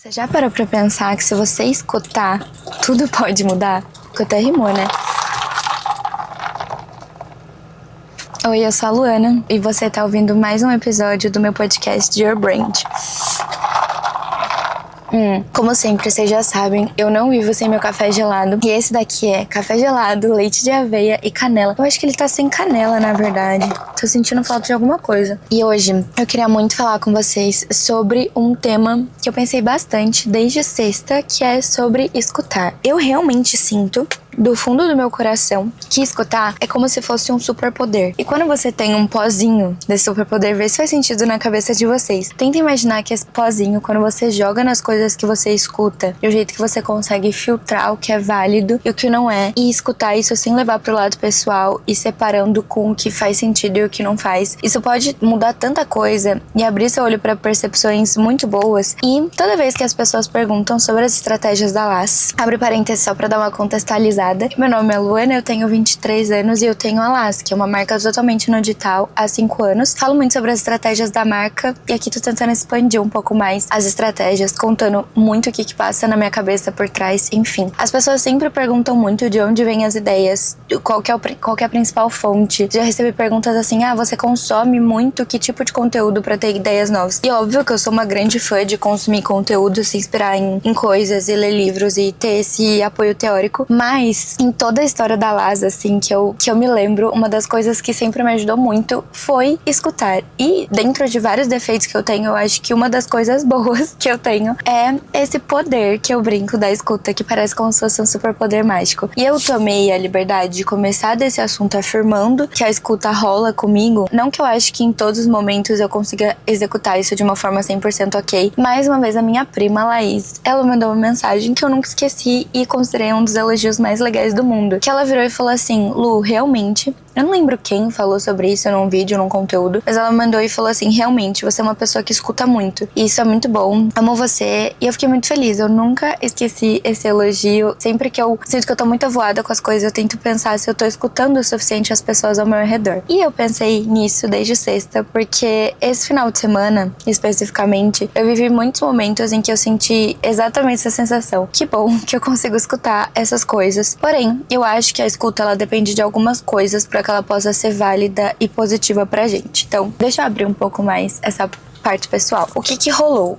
Você já parou pra pensar que se você escutar, tudo pode mudar? Porque até rimou, né? Oi, eu sou a Luana e você tá ouvindo mais um episódio do meu podcast Your Brand. Como sempre, vocês já sabem, eu não vivo sem meu café gelado. E esse daqui é café gelado, leite de aveia e canela. Eu acho que ele tá sem canela, na verdade. Tô sentindo falta de alguma coisa. E hoje eu queria muito falar com vocês sobre um tema que eu pensei bastante desde sexta, que é sobre escutar. Eu realmente sinto, do fundo do meu coração, que escutar é como se fosse um superpoder. E quando você tem um pozinho desse superpoder, vê se faz sentido na cabeça de vocês. Tenta imaginar que esse pozinho, quando você joga nas coisas que você escuta, de um jeito que você consegue filtrar o que é válido e o que não é, e escutar isso sem levar pro lado pessoal e separando com o que faz sentido e o que não faz. Isso pode mudar tanta coisa e abrir seu olho para percepções muito boas. E toda vez que as pessoas perguntam sobre as estratégias da LAS, abre parênteses só pra dar uma contextualizada. Meu nome é Luana, eu tenho 23 anos e eu tenho a LAS, que é uma marca totalmente no digital há 5 anos. Falo muito sobre as estratégias da marca e aqui tô tentando expandir um pouco mais as estratégias, contando muito o que passa na minha cabeça por trás, enfim. As pessoas sempre perguntam muito de onde vêm as ideias, qual que é a principal fonte. Já recebi perguntas assim, você consome muito que tipo de conteúdo pra ter ideias novas? E óbvio que eu sou uma grande fã de consumir conteúdo, se inspirar em coisas e ler livros e ter esse apoio teórico, mas em toda a história da LAS, assim, que eu me lembro, uma das coisas que sempre me ajudou muito foi escutar. E dentro de vários defeitos que eu tenho, eu acho que uma das coisas boas que eu tenho é esse poder que eu brinco da escuta, que parece como se fosse um superpoder mágico. E eu tomei a liberdade de começar desse assunto afirmando que a escuta rola comigo. Não que eu acho que em todos os momentos eu consiga executar isso de uma forma 100% ok. Mais uma vez, a minha prima, Laís, ela mandou uma mensagem que eu nunca esqueci e considerei um dos elogios mais legais do mundo. Que ela virou e falou assim, Lu, realmente, eu não lembro quem falou sobre isso num vídeo, num conteúdo, mas ela mandou e falou assim, realmente, você é uma pessoa que escuta muito. E isso é muito bom. Amo você. E eu fiquei muito feliz. Eu nunca esqueci esse elogio. Sempre que eu sinto que eu tô muito avoada com as coisas, eu tento pensar se eu tô escutando o suficiente as pessoas ao meu redor. E eu pensei nisso desde sexta, porque esse final de semana, especificamente, eu vivi muitos momentos em que eu senti exatamente essa sensação. Que bom que eu consigo escutar essas coisas. Porém, eu acho que a escuta, ela depende de algumas coisas para que ela possa ser válida e positiva pra gente. Então, deixa eu abrir um pouco mais essa parte pessoal. O que rolou?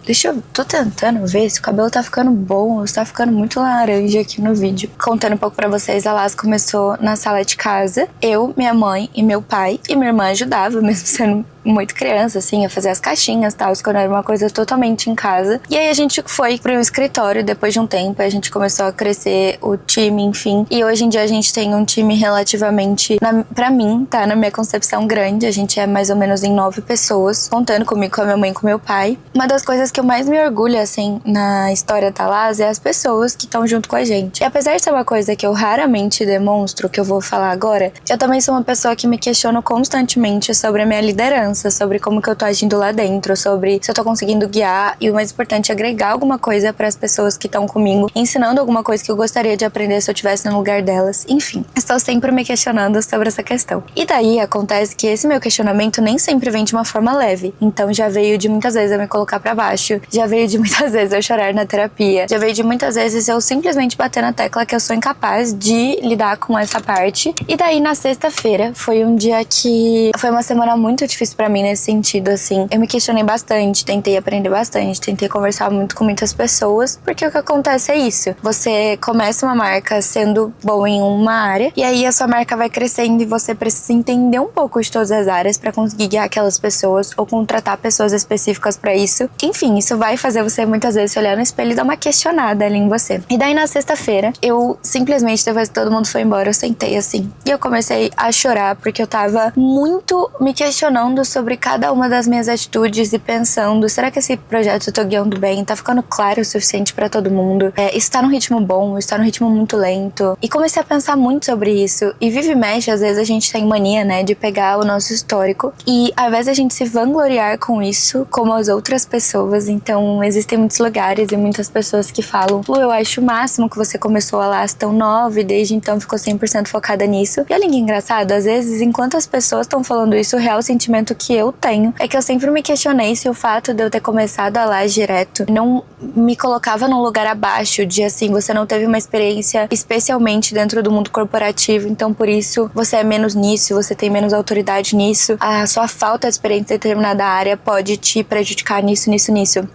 Tô tentando ver se o cabelo tá ficando bom ou se tá ficando muito laranja aqui no vídeo. Contando um pouco pra vocês, a LAS começou na sala de casa. Eu, minha mãe e meu pai e minha irmã ajudava, mesmo sendo muito criança, assim, a fazer as caixinhas e tal, quando era uma coisa totalmente em casa. E aí a gente foi pro escritório depois de um tempo, a gente começou a crescer o time, enfim. E hoje em dia a gente tem um time relativamente, pra mim, tá, na minha concepção, grande. A gente é mais ou menos em 9 pessoas, contando comigo, com a minha mãe e com meu pai. Uma das coisas que eu mais me orgulho, assim, na história da LAS é as pessoas que estão junto com a gente. E apesar de ser uma coisa que eu raramente demonstro, que eu vou falar agora, eu também sou uma pessoa que me questiono constantemente sobre a minha liderança, sobre como que eu tô agindo lá dentro, sobre se eu tô conseguindo guiar e o mais importante, agregar alguma coisa para as pessoas que estão comigo, ensinando alguma coisa que eu gostaria de aprender se eu estivesse no lugar delas. Enfim, estou sempre me questionando sobre essa questão. E daí acontece que esse meu questionamento nem sempre vem de uma forma leve. Então já veio de muitas vezes eu me colocar para baixo, já veio de muitas vezes eu chorar na terapia, já veio de muitas vezes eu simplesmente bater na tecla que eu sou incapaz de lidar com essa parte. E daí na sexta-feira foi um dia que foi uma semana muito difícil pra mim nesse sentido, assim. Eu me questionei bastante, tentei aprender bastante, tentei conversar muito com muitas pessoas, porque o que acontece é isso. Você começa uma marca sendo bom em uma área, e aí a sua marca vai crescendo e você precisa entender um pouco de todas as áreas pra conseguir guiar aquelas pessoas ou contratar pessoas específicas pra isso. Enfim, isso vai fazer você muitas vezes se olhar no espelho e dar uma questionada ali em você. E daí na sexta-feira, eu simplesmente, depois que todo mundo foi embora, eu sentei assim, e eu comecei a chorar, porque eu tava muito me questionando sobre cada uma das minhas atitudes e pensando, será que esse projeto eu tô guiando bem? Tá ficando claro o suficiente pra todo mundo? Isso tá num ritmo bom? Isso tá num ritmo muito lento? E comecei a pensar muito sobre isso. E vive e mexe, às vezes a gente tem mania, né, de pegar o nosso histórico e ao invés de a gente se vangloriar com isso, como as outras pessoas, então existem muitos lugares e muitas pessoas que falam, Lu, eu acho o máximo que você começou a LAS tão nova e desde então ficou 100% focada nisso. E olha que engraçado, às vezes, enquanto as pessoas estão falando isso, o real sentimento que eu tenho é que eu sempre me questionei se o fato de eu ter começado a laje direto não me colocava num lugar abaixo de, assim, você não teve uma experiência especialmente dentro do mundo corporativo, então por isso você é menos nisso, você tem menos autoridade nisso, a sua falta de experiência em determinada área pode te prejudicar nisso.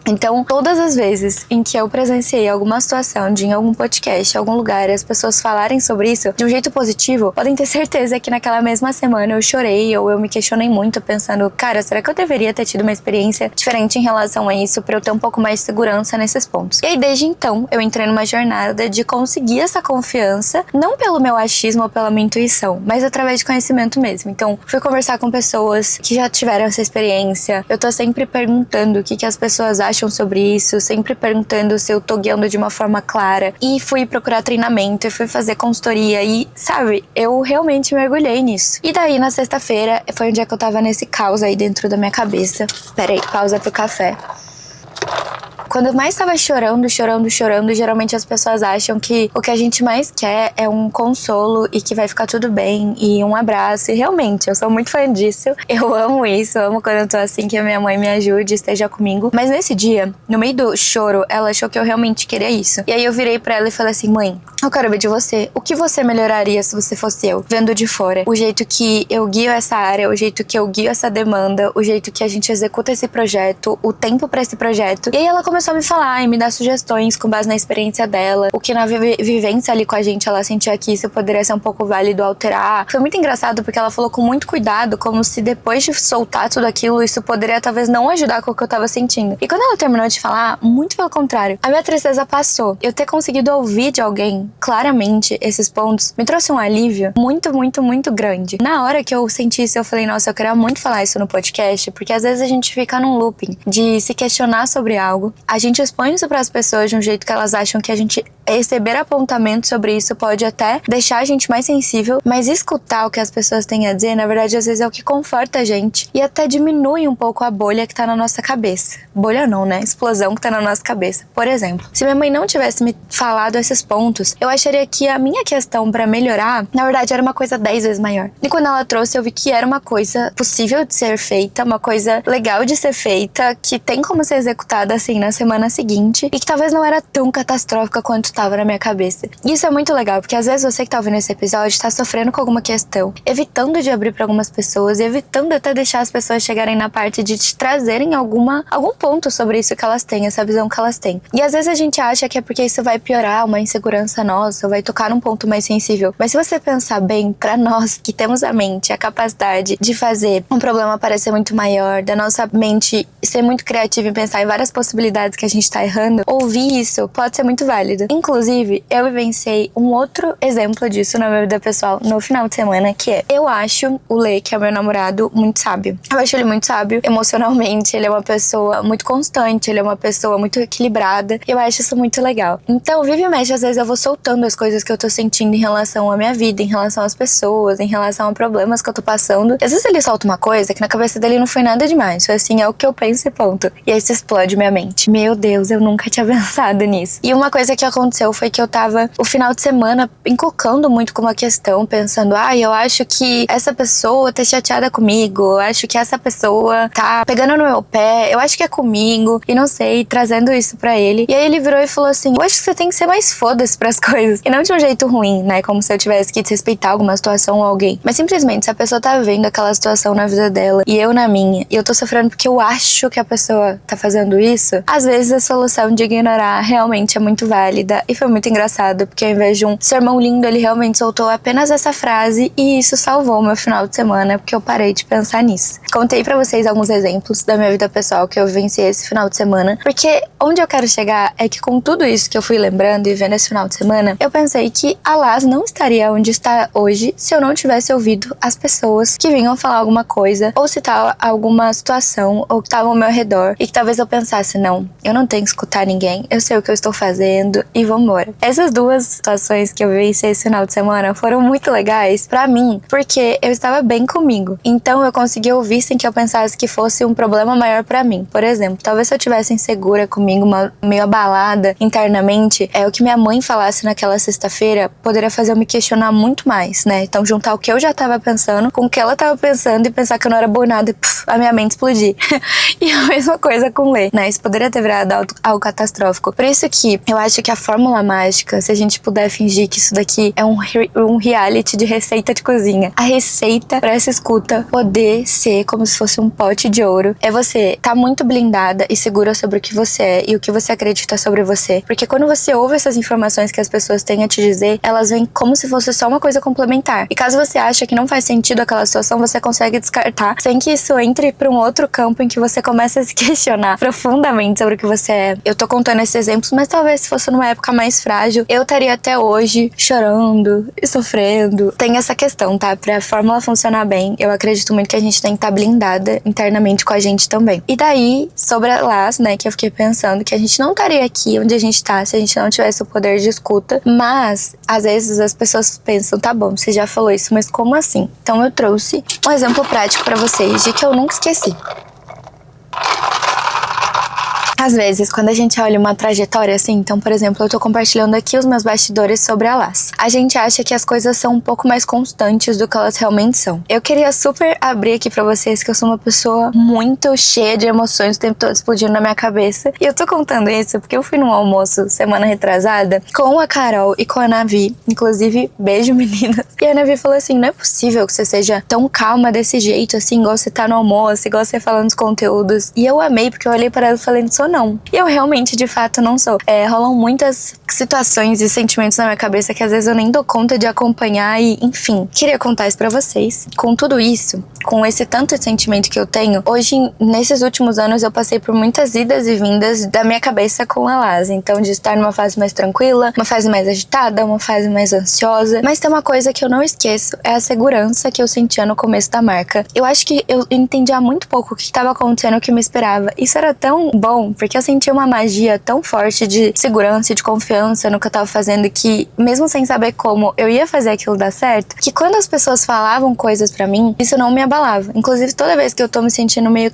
Então, todas as vezes em que eu presenciei alguma situação de em algum podcast, em algum lugar, e as pessoas falarem sobre isso de um jeito positivo, podem ter certeza que naquela mesma semana eu chorei ou eu me questionei muito pensando, cara, será que eu deveria ter tido uma experiência diferente em relação a isso pra eu ter um pouco mais de segurança nesses pontos? E aí, desde então, eu entrei numa jornada de conseguir essa confiança, não pelo meu achismo ou pela minha intuição, mas através de conhecimento mesmo. Então, fui conversar com pessoas que já tiveram essa experiência, eu tô sempre perguntando o que as pessoas acham sobre isso, sempre perguntando se eu tô guiando de uma forma clara, e fui procurar treinamento, e fui fazer consultoria, e, sabe, eu realmente mergulhei nisso. E daí, na sexta-feira, foi um dia que eu tava nesse caos aí dentro da minha cabeça. Peraí, pausa pro café. Quando eu mais tava chorando, geralmente as pessoas acham que o que a gente mais quer é um consolo e que vai ficar tudo bem e um abraço. E realmente, eu sou muito fã disso. Eu amo isso, eu amo quando eu tô assim, que a minha mãe me ajude, esteja comigo. Mas nesse dia, no meio do choro, ela achou que eu realmente queria isso. E aí eu virei pra ela e falei assim, mãe, eu quero ver de você. O que você melhoraria se você fosse eu? Vendo de fora. O jeito que eu guio essa área, o jeito que eu guio essa demanda, o jeito que a gente executa esse projeto, o tempo pra esse projeto. E aí ela começou a me falar e me dar sugestões com base na experiência dela, o que na vivência ali com a gente ela sentia que isso poderia ser um pouco válido alterar. Foi muito engraçado porque ela falou com muito cuidado, como se depois de soltar tudo aquilo, isso poderia talvez não ajudar com o que eu tava sentindo. E quando ela terminou de falar, muito pelo contrário, a minha tristeza passou. Eu ter conseguido ouvir de alguém claramente esses pontos me trouxe um alívio muito grande. Na hora que eu senti isso, eu falei, nossa, eu queria muito falar isso no podcast, porque às vezes a gente fica num looping de se questionar sobre algo, a gente expõe isso para as pessoas de um jeito que elas acham que a gente receber apontamento sobre isso pode até deixar a gente mais sensível, mas escutar o que as pessoas têm a dizer, na verdade, às vezes é o que conforta a gente e até diminui um pouco a bolha que tá na nossa cabeça. Bolha não, né? Explosão que tá na nossa cabeça. Por exemplo, se minha mãe não tivesse me falado esses pontos, eu acharia que a minha questão pra melhorar, na verdade, era uma coisa 10 vezes maior. E quando ela trouxe, eu vi que era uma coisa possível de ser feita, uma coisa legal de ser feita, que tem como ser executada assim na semana seguinte e que talvez não era tão catastrófica quanto tava na minha cabeça. E isso é muito legal, porque às vezes você que tá ouvindo esse episódio tá sofrendo com alguma questão, evitando de abrir pra algumas pessoas e evitando até deixar as pessoas chegarem na parte de te trazerem algum ponto sobre isso que elas têm, essa visão que elas têm. E às vezes a gente acha que é porque isso vai piorar uma insegurança nossa, vai tocar num ponto mais sensível. Mas se você pensar bem, pra nós que temos a mente, a capacidade de fazer um problema parecer muito maior, da nossa mente ser muito criativa e pensar em várias possibilidades que a gente tá errando, ouvir isso pode ser muito válido. Inclusive, eu vivenciei um outro exemplo disso na minha vida pessoal no final de semana, que é, eu acho o Lê, que é o meu namorado, muito sábio. Eu acho ele muito sábio emocionalmente, ele é uma pessoa muito constante, ele é uma pessoa muito equilibrada, eu acho isso muito legal. Então, vive e mexe, às vezes eu vou soltando as coisas que eu tô sentindo em relação à minha vida, em relação às pessoas, em relação a problemas que eu tô passando. Às vezes ele solta uma coisa que na cabeça dele não foi nada demais, foi assim, é o que eu penso e ponto. E aí isso explode minha mente. Meu Deus, eu nunca tinha pensado nisso. E uma coisa que aconteceu foi que eu tava o final de semana encocando muito com uma questão, pensando, eu acho que essa pessoa tá chateada comigo, eu acho que essa pessoa tá pegando no meu pé, eu acho que é comigo, e não sei, trazendo isso pra ele. E aí ele virou e falou assim, eu acho que você tem que ser mais foda-se pras coisas. E não de um jeito ruim, né, como se eu tivesse que desrespeitar alguma situação ou alguém. Mas simplesmente, se a pessoa tá vivendo aquela situação na vida dela, e eu na minha, e eu tô sofrendo porque eu acho que a pessoa tá fazendo isso, às vezes a solução de ignorar realmente é muito válida. E foi muito engraçado, porque ao invés de um sermão lindo, ele realmente soltou apenas essa frase, e isso salvou o meu final de semana, porque eu parei de pensar nisso. Contei pra vocês alguns exemplos da minha vida pessoal que eu vivenciei esse final de semana, porque onde eu quero chegar é que com tudo isso que eu fui lembrando e vendo esse final de semana, eu pensei que a Laz não estaria onde está hoje se eu não tivesse ouvido as pessoas que vinham falar alguma coisa, ou citar alguma situação, ou que estavam ao meu redor, e que talvez eu pensasse, não, eu não tenho que escutar ninguém, eu sei o que eu estou fazendo e vambora. Essas duas situações que eu vivenciei esse final de semana foram muito legais pra mim, porque eu estava bem comigo. Então eu consegui ouvir sem que eu pensasse que fosse um problema maior pra mim. Por exemplo, talvez se eu tivesse insegura comigo, meio abalada internamente, o que minha mãe falasse naquela sexta-feira poderia fazer eu me questionar muito mais, né? Então juntar o que eu já tava pensando com o que ela tava pensando e pensar que eu não era boa em nada e a minha mente explodir. E a mesma coisa com ler, né? Isso poderia ter virado algo catastrófico. Por isso que eu acho que a fórmula mágica, se a gente puder fingir que isso daqui é um reality de receita de cozinha, a receita pra essa escuta poder ser como se fosse um pote de ouro, é você tá muito blindada e segura sobre o que você é e o que você acredita sobre você. Porque quando você ouve essas informações que as pessoas têm a te dizer, elas vêm como se fosse só uma coisa complementar. E caso você ache que não faz sentido aquela situação, você consegue descartar sem que isso entre pra um outro campo em que você começa a se questionar profundamente sobre o que você é. Eu tô contando esses exemplos, mas talvez se fosse numa época mais frágil, eu estaria até hoje chorando e sofrendo. Tem essa questão, tá? Pra fórmula funcionar bem, eu acredito muito que a gente tem que estar blindada internamente com a gente também. E daí, sobre a Las, né, que eu fiquei pensando que a gente não estaria aqui onde a gente tá se a gente não tivesse o poder de escuta, mas às vezes as pessoas pensam, tá bom, você já falou isso, mas como assim? Então eu trouxe um exemplo prático pra vocês de que eu nunca esqueci. Às vezes, quando a gente olha uma trajetória assim, então, por exemplo, eu tô compartilhando aqui os meus bastidores sobre a Las. A gente acha que as coisas são um pouco mais constantes do que elas realmente são. Eu queria super abrir aqui pra vocês que eu sou uma pessoa muito cheia de emoções o tempo todo explodindo na minha cabeça. E eu tô contando isso porque eu fui num almoço semana retrasada com a Carol e com a Navi. Inclusive, beijo, meninas. E a Navi falou assim, não é possível que você seja tão calma desse jeito, assim, igual você tá no almoço, igual você falando dos conteúdos. E eu amei, porque eu olhei para ela e falei, não. E eu realmente, de fato, não sou. Rolam muitas situações e sentimentos na minha cabeça que às vezes eu nem dou conta de acompanhar e, enfim, queria contar isso pra vocês. Com tudo isso, com esse tanto de sentimento que eu tenho, hoje, nesses últimos anos, eu passei por muitas idas e vindas da minha cabeça com a Las. Então, de estar numa fase mais tranquila, uma fase mais agitada, uma fase mais ansiosa. Mas tem uma coisa que eu não esqueço, é a segurança que eu sentia no começo da marca. Eu acho que eu entendia muito pouco o que estava acontecendo, o que me esperava. Isso era tão bom, porque eu sentia uma magia tão forte de segurança e de confiança no que eu tava fazendo que, mesmo sem saber como eu ia fazer aquilo dar certo, que quando as pessoas falavam coisas pra mim, isso não me abalava. Inclusive, toda vez que eu tô me sentindo meio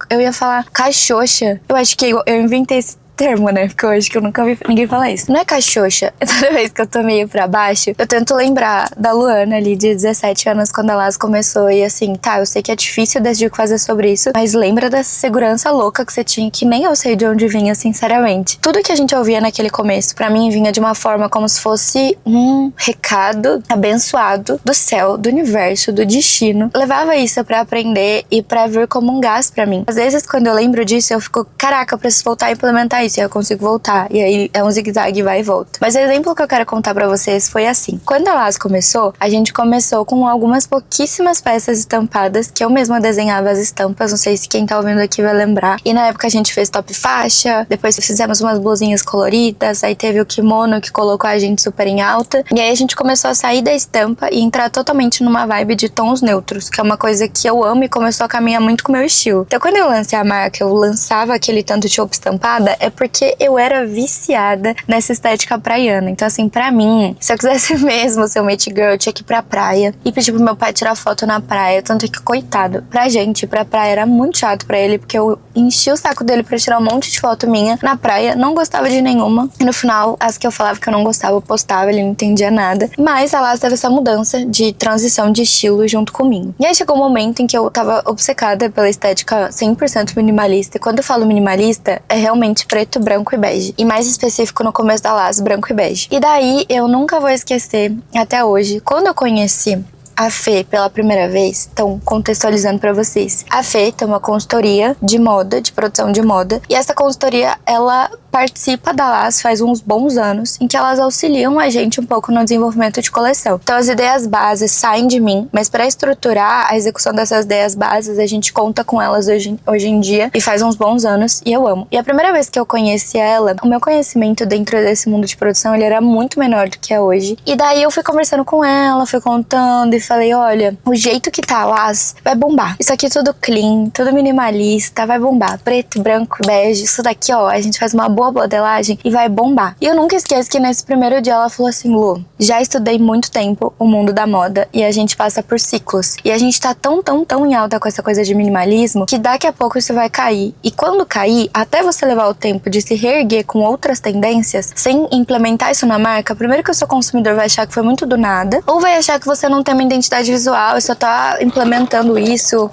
eu ia falar cachoxa. Eu acho que eu inventei esse termo, né? Porque eu acho que eu nunca vi ninguém falar isso. Não é cachoxa. Toda vez que eu tô meio pra baixo, eu tento lembrar da Luana ali, de 17 anos, quando a Las começou. E assim, tá, eu sei que é difícil decidir o que fazer sobre isso, mas lembra dessa segurança louca que você tinha, que nem eu sei de onde vinha, sinceramente. Tudo que a gente ouvia naquele começo, pra mim, vinha de uma forma como se fosse um recado abençoado do céu, do universo, do destino. Eu levava isso pra aprender e pra vir como um gás pra mim. Às vezes, quando eu lembro disso, eu fico, caraca, eu preciso voltar a implementar isso. E eu consigo voltar. E aí é um zigue-zague, vai e volta. Mas o exemplo que eu quero contar pra vocês foi assim. Quando a Las começou, a gente começou com algumas pouquíssimas peças estampadas, que eu mesma desenhava as estampas. Não sei se quem tá ouvindo aqui vai lembrar. E na época a gente fez top faixa, depois fizemos umas blusinhas coloridas, aí teve o kimono que colocou a gente super em alta. E aí a gente começou a sair da estampa e entrar totalmente numa vibe de tons neutros, que é uma coisa que eu amo e começou a caminhar muito com o meu estilo. Então quando eu lancei a marca, eu lançava aquele tanto de roupa estampada, porque eu era viciada nessa estética praiana. Então, assim, pra mim, se eu quisesse mesmo ser uma it girl, eu tinha que ir pra praia e pedir pro meu pai tirar foto na praia. Tanto que, coitado, pra gente, ir pra praia era muito chato pra ele, porque eu enchi o saco dele pra tirar um monte de foto minha na praia, não gostava de nenhuma. E no final, as que eu falava que eu não gostava, eu postava, ele não entendia nada. Mas a Las teve essa mudança de transição de estilo junto comigo. E aí chegou um momento em que eu tava obcecada pela estética 100% minimalista. E quando eu falo minimalista, é realmente preto, branco e bege. E mais específico no começo da Las, branco e bege. E daí eu nunca vou esquecer, até hoje, quando eu conheci a Fê pela primeira vez. Então, contextualizando pra vocês, a Fê tem uma consultoria de moda, de produção de moda, e essa consultoria, ela participa da Las faz uns bons anos, em que elas auxiliam a gente um pouco no desenvolvimento de coleção. Então as ideias bases saem de mim, mas para estruturar a execução dessas ideias bases, a gente conta com elas hoje em dia, e faz uns bons anos, e eu amo. E a primeira vez que eu conheci ela, o meu conhecimento dentro desse mundo de produção, ele era muito menor do que é hoje. E daí eu fui conversando com ela, fui contando, e falei, olha, o jeito que tá a Lass vai bombar. Isso aqui tudo clean, tudo minimalista, vai bombar. Preto, branco, bege, isso daqui, ó, a gente faz uma boa modelagem e vai bombar. E eu nunca esqueço que nesse primeiro dia ela falou assim, Lu, já estudei muito tempo o mundo da moda e a gente passa por ciclos. E a gente tá tão em alta com essa coisa de minimalismo que daqui a pouco isso vai cair. E quando cair, até você levar o tempo de se reerguer com outras tendências, sem implementar isso na marca, primeiro que o seu consumidor vai achar que foi muito do nada, ou vai achar que você não tem uma identidade visual e só tá implementando isso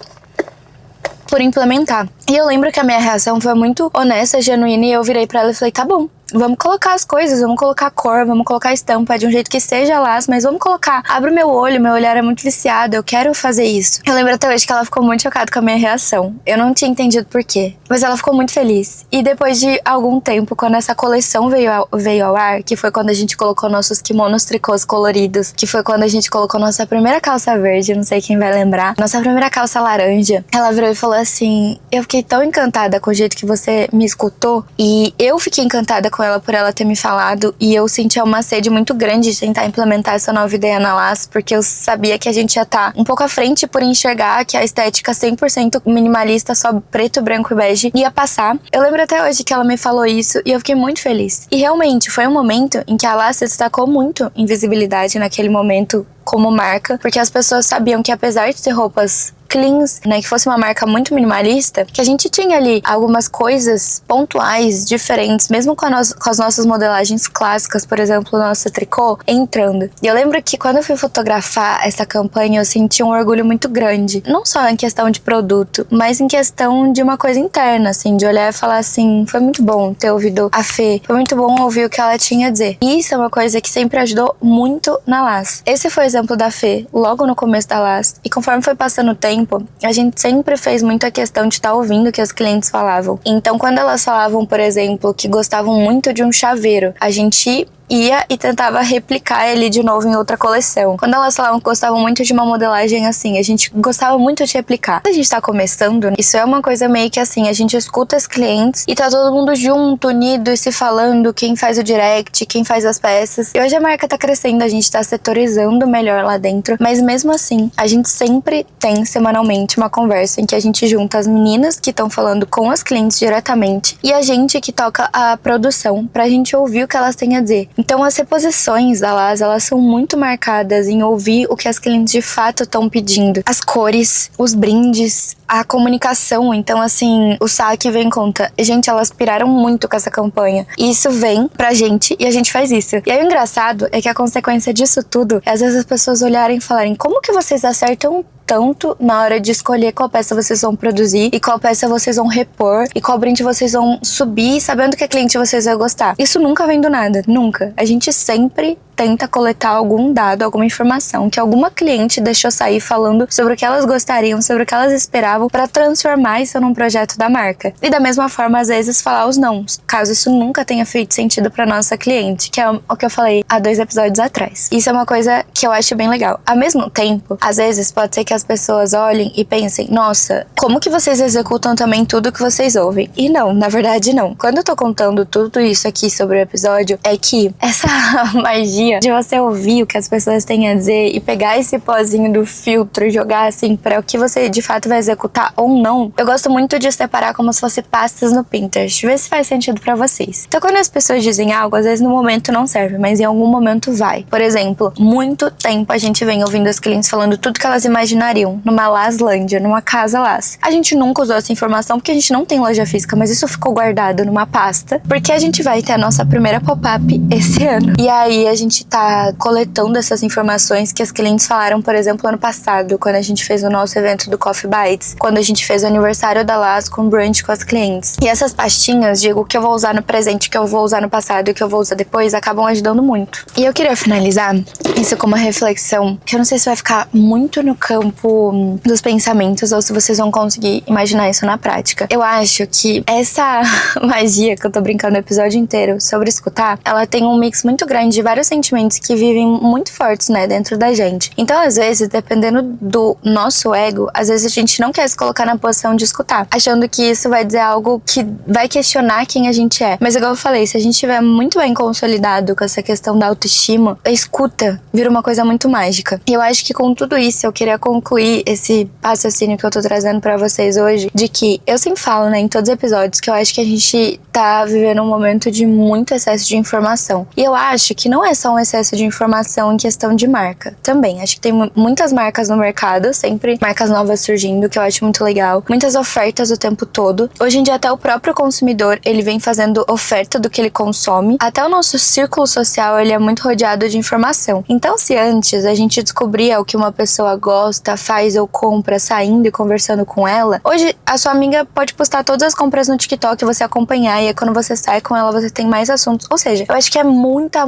por implementar. E eu lembro que a minha reação foi muito honesta, genuína, e eu virei pra ela e falei, tá bom, vamos colocar as coisas, vamos colocar cor, vamos colocar estampa de um jeito que seja Lass, mas vamos colocar. Abre o meu olhar é muito viciado, eu quero fazer isso. Eu lembro até hoje que ela ficou muito chocada com a minha reação. Eu não tinha entendido por quê, mas ela ficou muito feliz. E depois de algum tempo, quando essa coleção veio ao ar, que foi quando a gente colocou nossos kimonos tricôs coloridos, que foi quando a gente colocou nossa primeira calça verde, não sei quem vai lembrar, nossa primeira calça laranja, ela virou e falou assim, eu fiquei tão encantada com o jeito que você me escutou, e eu fiquei encantada com ela por ela ter me falado, e eu sentia uma sede muito grande de tentar implementar essa nova ideia na Lass, porque eu sabia que a gente ia estar um pouco à frente por enxergar que a estética 100% minimalista, só preto, branco e bege, ia passar. Eu lembro até hoje que ela me falou isso e eu fiquei muito feliz. E realmente foi um momento em que a Lass se destacou muito em visibilidade naquele momento como marca, porque as pessoas sabiam que apesar de ter roupas cleans, né, que fosse uma marca muito minimalista, que a gente tinha ali algumas coisas pontuais, diferentes, mesmo com as nossas modelagens clássicas, por exemplo, o nosso tricô, entrando. E eu lembro que quando eu fui fotografar essa campanha, eu senti um orgulho muito grande, não só em questão de produto, mas em questão de uma coisa interna, assim, de olhar e falar assim, foi muito bom ter ouvido a Fê, foi muito bom ouvir o que ela tinha a dizer. E isso é uma coisa que sempre ajudou muito na Lass. Esse foi o exemplo da Fê, logo no começo da Lass, e conforme foi passando o tempo, a gente sempre fez muita questão de estar ouvindo o que as clientes falavam. Então, quando elas falavam, por exemplo, que gostavam muito de um chaveiro, a gente ia e tentava replicar ele de novo em outra coleção. Quando elas falavam que gostavam muito de uma modelagem assim, a gente gostava muito de replicar. Quando a gente tá começando, isso é uma coisa meio que assim, a gente escuta as clientes e tá todo mundo junto, unido e se falando, quem faz o direct, quem faz as peças. E hoje a marca tá crescendo, a gente tá setorizando melhor lá dentro, mas mesmo assim, a gente sempre tem semanalmente uma conversa em que a gente junta as meninas que estão falando com as clientes diretamente e a gente que toca a produção pra gente ouvir o que elas têm a dizer. Então as reposições da Lass, elas são muito marcadas em ouvir o que as clientes de fato estão pedindo. As cores, os brindes, a comunicação. Então assim, o saque vem em conta. Gente, elas piraram muito com essa campanha. E isso vem pra gente e a gente faz isso. E aí o engraçado é que a consequência disso tudo é às vezes as pessoas olharem e falarem, como que vocês acertam tanto na hora de escolher qual peça vocês vão produzir e qual peça vocês vão repor e qual brinde vocês vão subir, sabendo que a cliente de vocês vai gostar. Isso nunca vem do nada, nunca. A gente sempre tenta coletar algum dado, alguma informação que alguma cliente deixou sair falando sobre o que elas gostariam, sobre o que elas esperavam para transformar isso num projeto da marca. E da mesma forma, às vezes, falar os nãos, caso isso nunca tenha feito sentido para nossa cliente, que é o que eu falei há 2 episódios atrás. Isso é uma coisa que eu acho bem legal. Ao mesmo tempo, às vezes pode ser que as pessoas olhem e pensem, nossa, como que vocês executam também tudo que vocês ouvem? E não, na verdade não. Quando eu tô contando tudo isso aqui sobre o episódio, é que essa magia de você ouvir o que as pessoas têm a dizer e pegar esse pozinho do filtro e jogar assim para o que você de fato vai executar ou não, eu gosto muito de separar como se fosse pastas no Pinterest, ver se faz sentido para vocês. Então quando as pessoas dizem algo, às vezes no momento não serve, mas em algum momento vai. Por exemplo, muito tempo a gente vem ouvindo as clientes falando tudo que elas imaginariam numa Lasslândia, numa casa Lass. A gente nunca usou essa informação porque a gente não tem loja física, mas isso ficou guardado numa pasta, porque a gente vai ter a nossa primeira pop-up esse ano. E aí a gente tá coletando essas informações que as clientes falaram, por exemplo, ano passado, quando a gente fez o nosso evento do Coffee Bites, quando a gente fez o aniversário da Lass com brunch com as clientes. E essas pastinhas, digo, o que eu vou usar no presente, o que eu vou usar no passado e o que eu vou usar depois, acabam ajudando muito. E eu queria finalizar isso com uma reflexão, que eu não sei se vai ficar muito no campo dos pensamentos ou se vocês vão conseguir imaginar isso na prática. Eu acho que essa magia que eu tô brincando o episódio inteiro sobre escutar, ela tem um mix muito grande de vários sentimentos sentimentos que vivem muito fortes, né, dentro da gente. Então, às vezes, dependendo do nosso ego, às vezes a gente não quer se colocar na posição de escutar, achando que isso vai dizer algo que vai questionar quem a gente é. Mas igual eu falei, se a gente estiver muito bem consolidado com essa questão da autoestima, a escuta vira uma coisa muito mágica. E eu acho que com tudo isso, eu queria concluir esse raciocínio que eu tô trazendo pra vocês hoje, de que eu sempre falo, né, em todos os episódios, que eu acho que a gente tá vivendo um momento de muito excesso de informação. E eu acho que não é só um excesso de informação em questão de marca. Também, acho que tem muitas marcas no mercado, sempre marcas novas surgindo, que eu acho muito legal. Muitas ofertas o tempo todo. Hoje em dia, até o próprio consumidor, ele vem fazendo oferta do que ele consome. Até o nosso círculo social, ele é muito rodeado de informação. Então, se antes a gente descobria o que uma pessoa gosta, faz ou compra, saindo e conversando com ela, hoje a sua amiga pode postar todas as compras no TikTok e você acompanhar, e aí quando você sai com ela, você tem mais assuntos. Ou seja, eu acho que é muita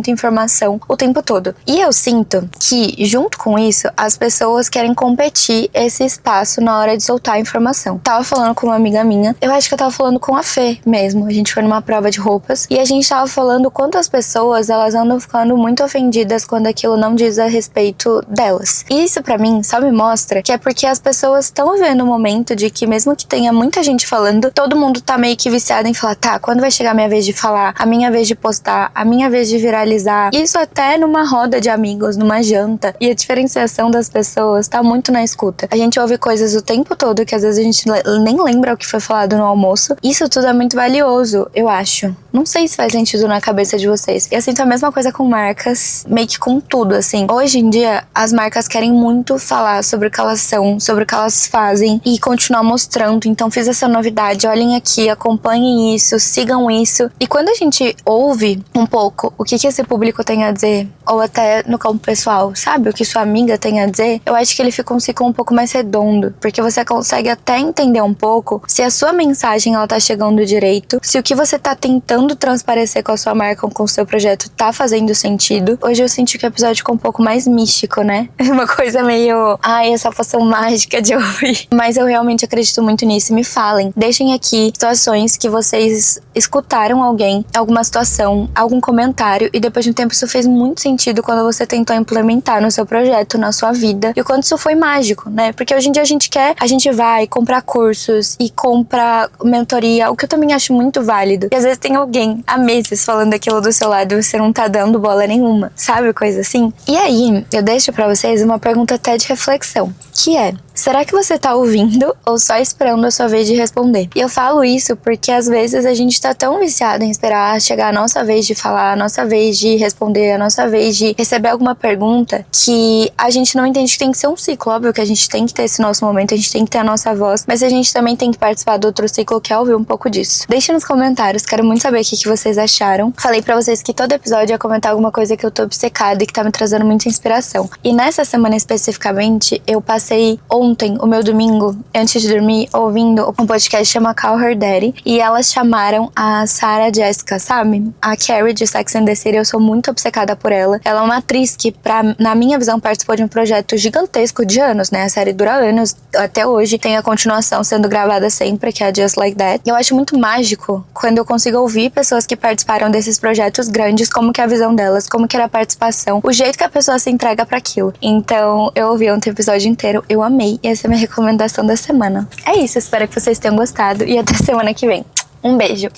informação o tempo todo. E eu sinto que, junto com isso, as pessoas querem competir esse espaço na hora de soltar a informação. Tava falando com uma amiga minha, eu acho que eu tava falando com a Fê mesmo, a gente foi numa prova de roupas, e a gente tava falando quantas pessoas, elas andam ficando muito ofendidas quando aquilo não diz a respeito delas. E isso pra mim só me mostra que é porque as pessoas estão vivendo um momento de que, mesmo que tenha muita gente falando, todo mundo tá meio que viciado em falar, tá, quando vai chegar a minha vez de falar, a minha vez de postar, a minha vez de viralizar. Isso até numa roda de amigos, numa janta. E a diferenciação das pessoas tá muito na escuta. A gente ouve coisas o tempo todo que às vezes a gente nem lembra o que foi falado no almoço. Isso tudo é muito valioso, eu acho. Não sei se faz sentido na cabeça de vocês. E assim, tá a mesma coisa com marcas, meio que com tudo, assim. Hoje em dia, as marcas querem muito falar sobre o que elas são, sobre o que elas fazem e continuar mostrando. Então, fiz essa novidade, olhem aqui, acompanhem isso, sigam isso. E quando a gente ouve um pouco o que esse público tem a dizer, ou até no campo pessoal, sabe? O que sua amiga tem a dizer, eu acho que ele fica um ciclo um pouco mais redondo, porque você consegue até entender um pouco se a sua mensagem, ela tá chegando direito, se o que você tá tentando transparecer com a sua marca ou com o seu projeto tá fazendo sentido. Hoje eu senti que o episódio ficou um pouco mais místico, né? Uma coisa meio, ai, essa poção mágica de ouvir. Mas eu realmente acredito muito nisso. Me falem, deixem aqui situações que vocês escutaram alguém, alguma situação, algum comentário, e depois de um tempo isso fez muito sentido quando você tentou implementar no seu projeto, na sua vida, e o quanto isso foi mágico, né? Porque hoje em dia a gente vai comprar cursos e compra mentoria, o que eu também acho muito válido. E às vezes tem alguém há meses falando aquilo do seu lado e você não tá dando bola nenhuma, sabe? Coisa assim. E aí, eu deixo pra vocês uma pergunta até de reflexão, que é: será que você tá ouvindo ou só esperando a sua vez de responder? E eu falo isso porque às vezes a gente tá tão viciado em esperar chegar a nossa vez de falar, a nossa vez de responder, a nossa vez de receber alguma pergunta, que a gente não entende que tem que ser um ciclo. Óbvio que a gente tem que ter esse nosso momento, a gente tem que ter a nossa voz, mas a gente também tem que participar do outro ciclo, que é ouvir um pouco disso. Deixe nos comentários, quero muito saber o que vocês acharam. Falei pra vocês que todo episódio ia comentar alguma coisa que eu tô obcecada e que tá me trazendo muita inspiração. E nessa semana especificamente, eu passei ontem, o meu domingo, antes de dormir, ouvindo um podcast que chama Call Her Daddy, e elas chamaram a Sarah Jessica, sabe? A Carrie de Sex and the City. Eu sou muito obcecada por ela. Ela é uma atriz que, na minha visão, participou de um projeto gigantesco de anos, né? A série dura anos, até hoje tem a continuação sendo gravada sempre, que é a Just Like That. E eu acho muito mágico quando eu consigo ouvir pessoas que participaram desses projetos grandes, como que é a visão delas, como que era a participação, o jeito que a pessoa se entrega pra aquilo. Então, eu ouvi ontem o episódio inteiro, eu amei, e essa é a minha recomendação da semana. É isso, espero que vocês tenham gostado e até semana que vem. Um beijo!